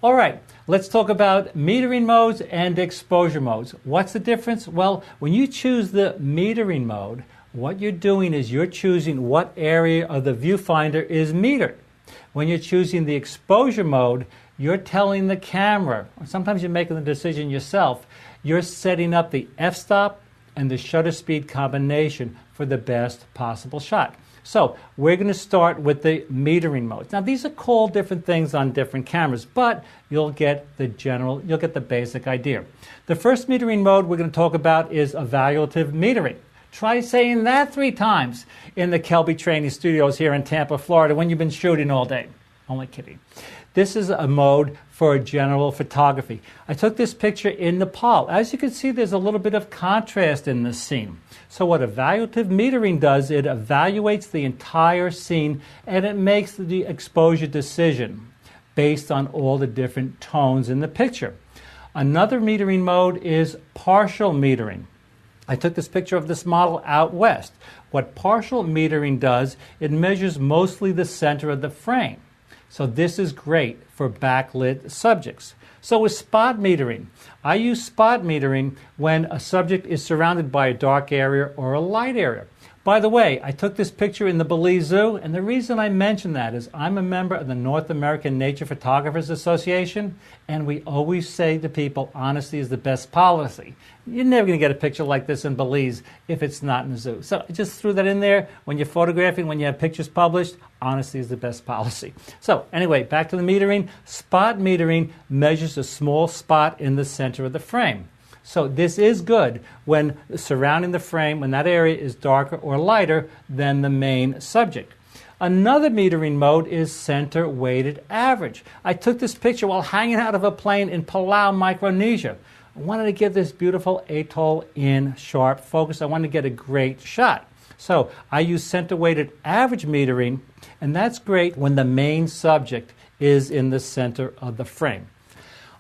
All right, let's talk about metering modes and exposure modes. What's the difference? Well, when you choose the metering mode, what you're doing is you're choosing what area of the viewfinder is metered. When you're choosing the exposure mode, you're telling the camera, or sometimes you're making the decision yourself, you're setting up the f-stop and the shutter speed combination for the best possible shot. So we're going to start with the metering modes. Now these are called different things on different cameras, but you'll get the basic idea. The first metering mode we're going to talk about is evaluative metering. Try saying that 3 times in the Kelby Training Studios here in Tampa, Florida when you've been shooting all day. Only kidding. This is a mode for general photography. I took this picture in Nepal. As you can see, there's a little bit of contrast in this scene. So what evaluative metering does, it evaluates the entire scene and it makes the exposure decision based on all the different tones in the picture. Another metering mode is partial metering. I took this picture of this model out west. What partial metering does, it measures mostly the center of the frame. So this is great for backlit subjects. So with spot metering, I use spot metering when a subject is surrounded by a dark area or a light area. By the way, I took this picture in the Belize Zoo, and the reason I mention that is I'm a member of the North American Nature Photographers Association, and we always say to people, honesty is the best policy. You're never going to get a picture like this in Belize if it's not in the zoo. So I just threw that in there. When you're photographing, when you have pictures published, honesty is the best policy. So anyway, back to the metering. Spot metering measures a small spot in the center of the frame. So this is good when surrounding the frame, when that area is darker or lighter than the main subject. Another metering mode is center weighted average. I took this picture while hanging out of a plane in Palau, Micronesia. I wanted to get this beautiful atoll in sharp focus. I wanted to get a great shot. So I use center weighted average metering, and that's great when the main subject is in the center of the frame.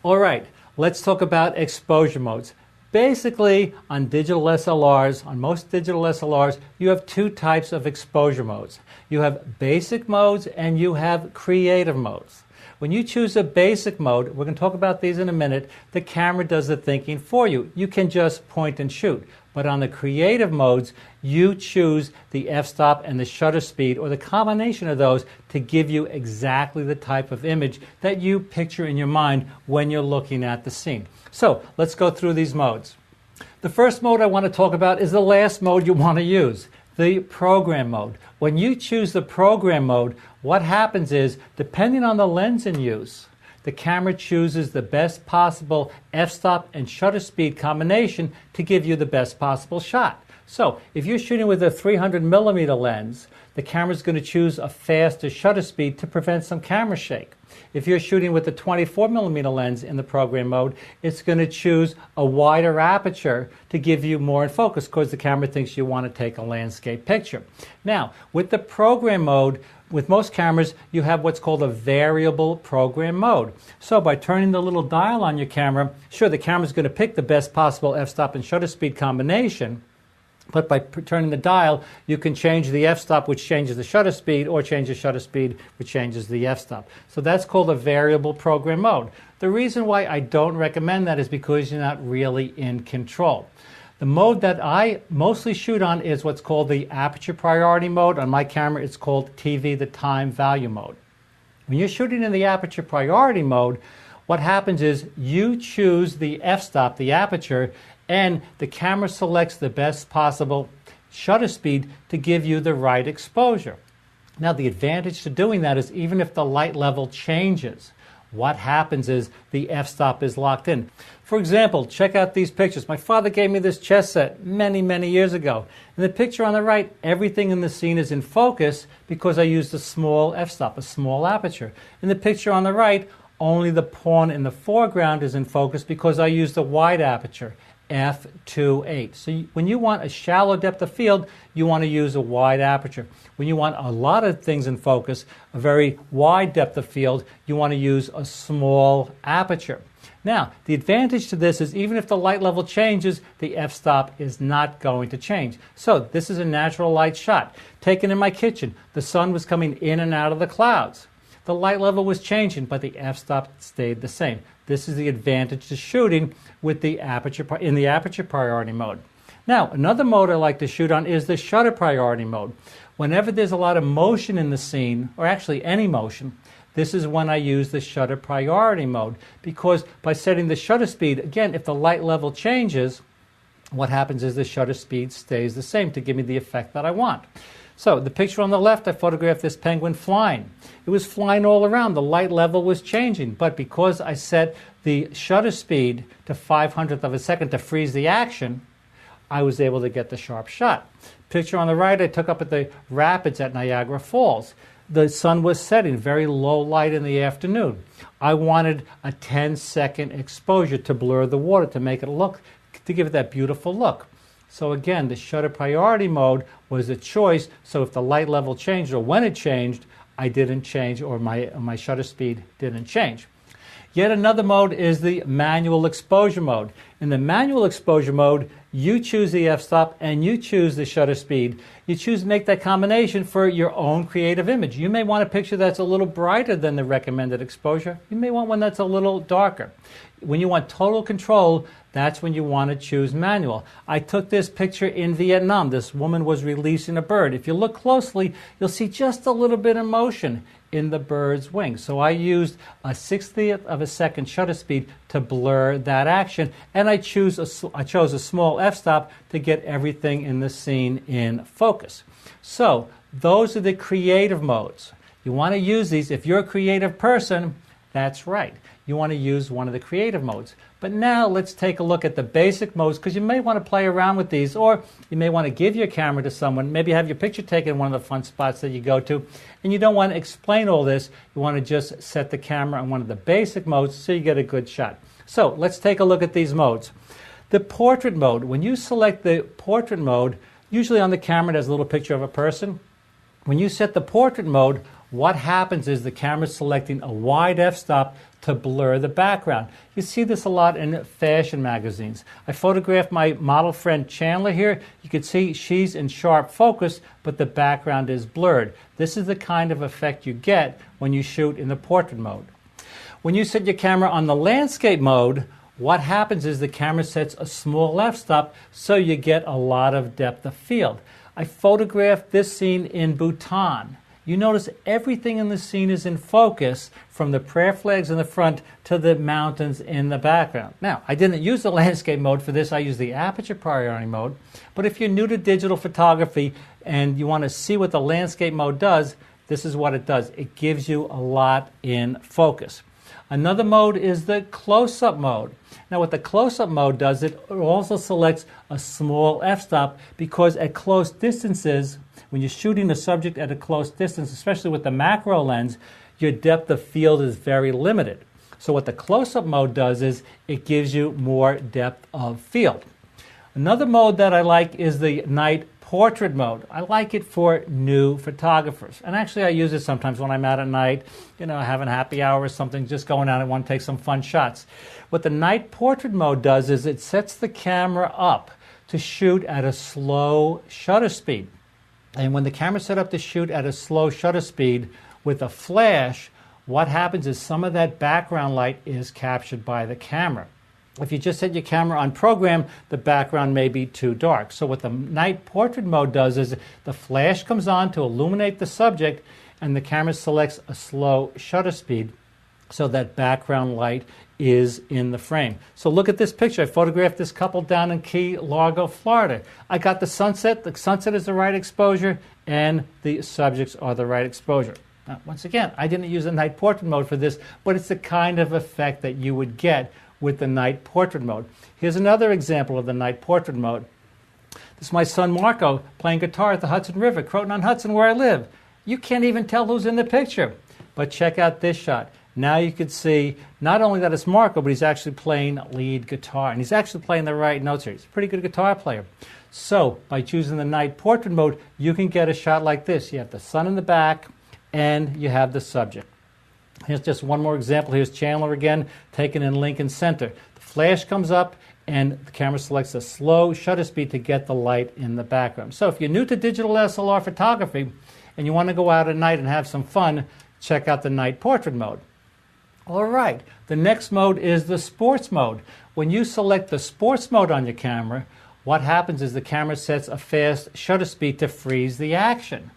All right. Let's talk about exposure modes. Basically, on digital SLRs, on most digital SLRs, you have 2 types of exposure modes. You have basic modes and you have creative modes. When you choose a basic mode, we're going to talk about these in a minute, the camera does the thinking for you. You can just point and shoot. But on the creative modes, you choose the f-stop and the shutter speed, or the combination of those, to give you exactly the type of image that you picture in your mind when you're looking at the scene. So let's go through these modes. The first mode I want to talk about is the last mode you want to use, the program mode. When you choose the program mode, what happens is, depending on the lens in use, the camera chooses the best possible f-stop and shutter speed combination to give you the best possible shot. So if you're shooting with a 300mm lens, the camera's going to choose a faster shutter speed to prevent some camera shake. If you're shooting with a 24mm lens in the program mode, it's going to choose a wider aperture to give you more in focus because the camera thinks you want to take a landscape picture. Now, with the program mode, with most cameras, you have what's called a variable program mode. So by turning the little dial on your camera, sure, the camera's going to pick the best possible f-stop and shutter speed combination, but by turning the dial, you can change the f-stop, which changes the shutter speed, or change the shutter speed, which changes the f-stop. So that's called a variable program mode. The reason why I don't recommend that is because you're not really in control. The mode that I mostly shoot on is what's called the aperture priority mode. On my camera, it's called TV, the time value mode. When you're shooting in the aperture priority mode, what happens is you choose the f-stop, the aperture, and the camera selects the best possible shutter speed to give you the right exposure. Now, the advantage to doing that is even if the light level changes, what happens is the f-stop is locked in. For example, check out these pictures. My father gave me this chess set many, many years ago. In the picture on the right, everything in the scene is in focus because I used a small f-stop, a small aperture. In the picture on the right, only the pawn in the foreground is in focus because I used a wide aperture, f2.8. So when you want a shallow depth of field, you want to use a wide aperture. When you want a lot of things in focus, a very wide depth of field, you want to use a small aperture. Now, the advantage to this is even if the light level changes, the f-stop is not going to change. So this is a natural light shot. Taken in my kitchen, the sun was coming in and out of the clouds. the light level was changing, but the f-stop stayed the same. This is the advantage to shooting with the in the aperture priority mode. Now, another mode I like to shoot on is the shutter priority mode. Whenever there's a lot of motion in the scene, or actually any motion, this is when I use the shutter priority mode, because by setting the shutter speed, again, if the light level changes, what happens is the shutter speed stays the same to give me the effect that I want. So the picture on the left, I photographed this penguin flying. It was flying all around. The light level was changing, but because I set the shutter speed to 500th of a second to freeze the action, I was able to get the sharp shot. Picture on the right, I took up at the rapids at Niagara Falls. The sun was setting, very low light in the afternoon. I wanted a 10-second exposure to blur the water, to make it look, to give it that beautiful look. So again, the shutter priority mode was a choice, so if the light level changed or when it changed, I didn't change, or my shutter speed didn't change. Yet another mode is the manual exposure mode. In the manual exposure mode, you choose the f-stop and you choose the shutter speed. You choose to make that combination for your own creative image. You may want a picture that's a little brighter than the recommended exposure. You may want one that's a little darker. When you want total control, that's when you want to choose manual. I took this picture in Vietnam. This woman was releasing a bird. If you look closely, you'll see just a little bit of motion in the bird's wings. So I used a 60th of a second shutter speed to blur that action, and I chose a small f-stop to get everything in the scene in focus. So those are the creative modes. You want to use these. If you're a creative person, that's right. You want to use one of the creative modes. But now let's take a look at the basic modes, because you may want to play around with these, or you may want to give your camera to someone, maybe have your picture taken in one of the fun spots that you go to, and you don't want to explain all this. You want to just set the camera on one of the basic modes so you get a good shot. So let's take a look at these modes. The portrait mode, when you select the portrait mode, usually on the camera there's a little picture of a person. When you set the portrait mode, what happens is the camera's selecting a wide f-stop to blur the background. You see this a lot in fashion magazines. I photographed my model friend Chandler here. You can see she's in sharp focus, but the background is blurred. This is the kind of effect you get when you shoot in the portrait mode. When you set your camera on the landscape mode, what happens is the camera sets a small f-stop so you get a lot of depth of field. I photographed this scene in Bhutan. You notice everything in the scene is in focus, from the prayer flags in the front to the mountains in the background. Now, I didn't use the landscape mode for this. I used the aperture priority mode. But if you're new to digital photography and you want to see what the landscape mode does, this is what it does. It gives you a lot in focus. Another mode is the close-up mode. Now what the close-up mode does, it also selects a small f-stop, because at close distances, when you're shooting a subject at a close distance, especially with the macro lens, your depth of field is very limited. So what the close-up mode does is it gives you more depth of field. Another mode that I like is the night portrait mode. I like it for new photographers. And actually I use it sometimes when I'm out at night, having happy hour or something, just going out and want to take some fun shots. What the night portrait mode does is it sets the camera up to shoot at a slow shutter speed. And when the camera's set up to shoot at a slow shutter speed with a flash, what happens is some of that background light is captured by the camera. If you just set your camera on program, the background may be too dark. So what the night portrait mode does is the flash comes on to illuminate the subject, and the camera selects a slow shutter speed so that background light is in the frame. So look at this picture. I photographed this couple down in Key Largo, Florida. I got the sunset. The sunset is the right exposure, and the subjects are the right exposure. Now, once again, I didn't use the night portrait mode for this, but it's the kind of effect that you would get with the night portrait mode. Here's another example of the night portrait mode. This is my son Marco playing guitar at the Hudson River, Croton-on-Hudson, where I live. You can't even tell who's in the picture. But check out this shot. Now you can see not only that it's Marco, but he's actually playing lead guitar. And he's actually playing the right notes here. He's a pretty good guitar player. So by choosing the night portrait mode, you can get a shot like this. You have the sun in the back, and you have the subject. Here's just one more example. Here's Chandler again, taken in Lincoln Center. The flash comes up, and the camera selects a slow shutter speed to get the light in the background. So if you're new to digital SLR photography and you want to go out at night and have some fun, check out the night portrait mode. All right, the next mode is the sports mode. When you select the sports mode on your camera, what happens is the camera sets a fast shutter speed to freeze the action.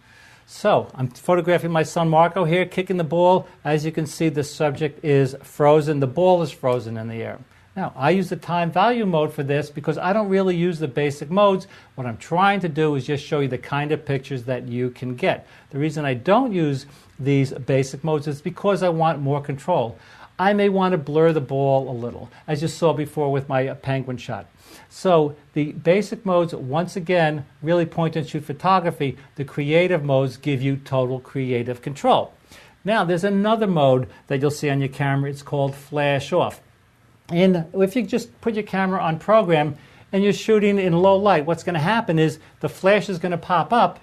So I'm photographing my son Marco here, kicking the ball. As you can see, the subject is frozen. The ball is frozen in the air. Now, I use the time value mode for this because I don't really use the basic modes. What I'm trying to do is just show you the kind of pictures that you can get. The reason I don't use these basic modes is because I want more control. I may want to blur the ball a little, as you saw before with my penguin shot. So the basic modes, once again, really point and shoot photography. The creative modes give you total creative control. Now, there's another mode that you'll see on your camera. It's called flash off. And if you just put your camera on program and you're shooting in low light, what's going to happen is the flash is going to pop up.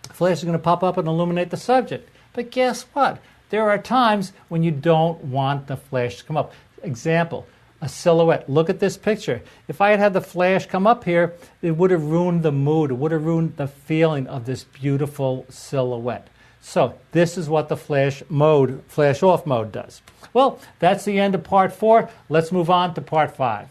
The flash is going to pop up and illuminate the subject. But guess what? There are times when you don't want the flash to come up. Example, a silhouette. Look at this picture. If I had had the flash come up here, it would have ruined the mood. It would have ruined the feeling of this beautiful silhouette. So this is what the flash off mode does. Well, that's the end of part 4. Let's move on to part 5.